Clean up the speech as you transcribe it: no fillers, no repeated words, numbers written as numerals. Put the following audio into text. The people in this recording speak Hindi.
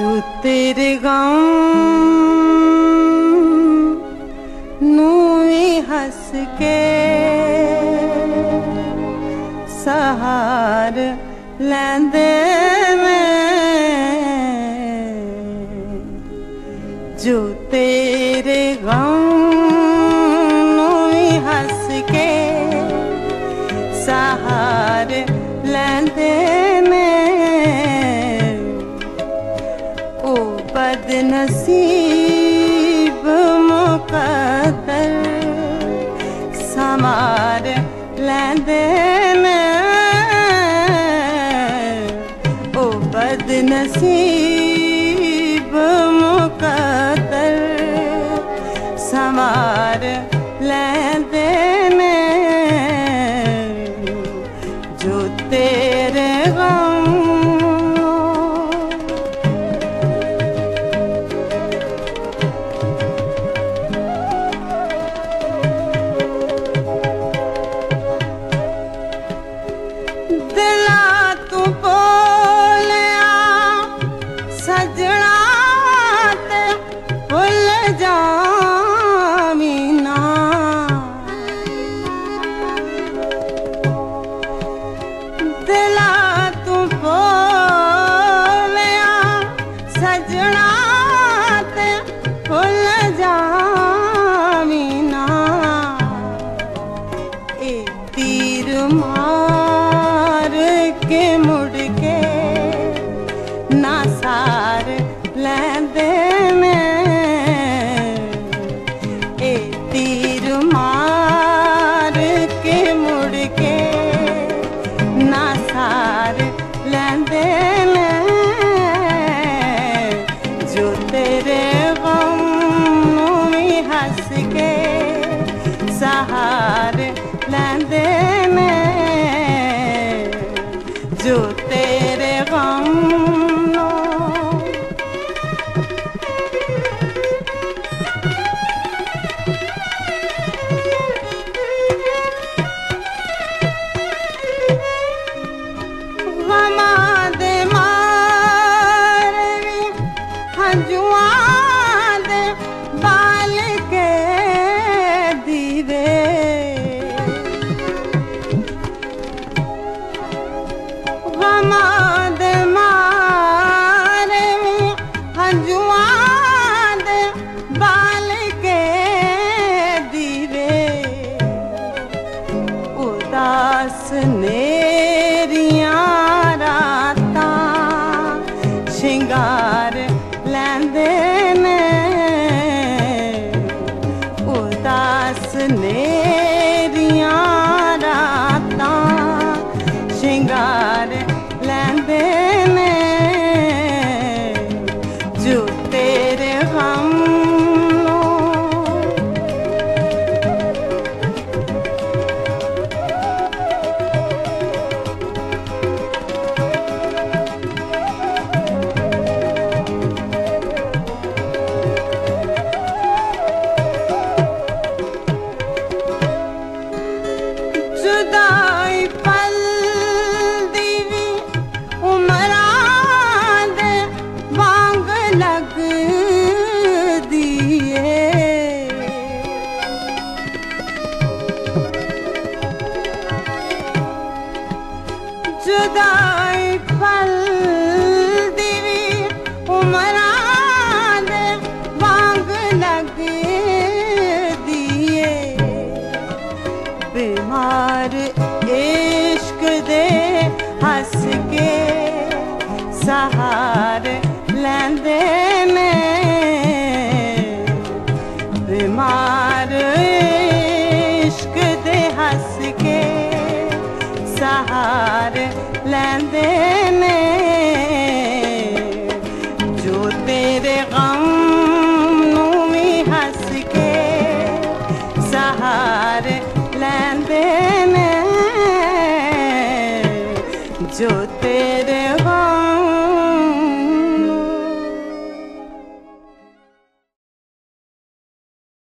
जो तेरे गम नू हंस के सहार लैंदे मैं, जो तेरे गम नू हंस के सहार लैंदे बदनसीब मुकद्दर समार लैंदे मैं, ओ बदनसीब मुकद्दर समार लैंदे मैं, जो तेरे गम मार के मुड़ के ना सार लैंदे मैं, ए तीर मार के मुड़ के ना सार लैंदे मैं, जो तेरे गम नू हंस के सहार लैंदे मैं, जो तेरे गम गमा दे मारवी हंजुआ दे बाल के दीवे, गमा दे मारवी हंजुआ दे बाल के दीवे, उदास नेरियां रातां शिंगार लैंदे मैं, उदास नेरियां रातां शिंगार लैंदे मैं, जो तेरे गम जुदाई पल दीवी उमरां दे वांग लग दिए, जुदाई पल दीवी उमरां दे वांग लग दिए, बीमार इश्क दे हंस के सहार लैंदे मैं, बीमार इश्क दे हंस के सहार लैंदे मैं, जो तेरे गम नू हंस के सहार लैंदे मैं, जो तेरे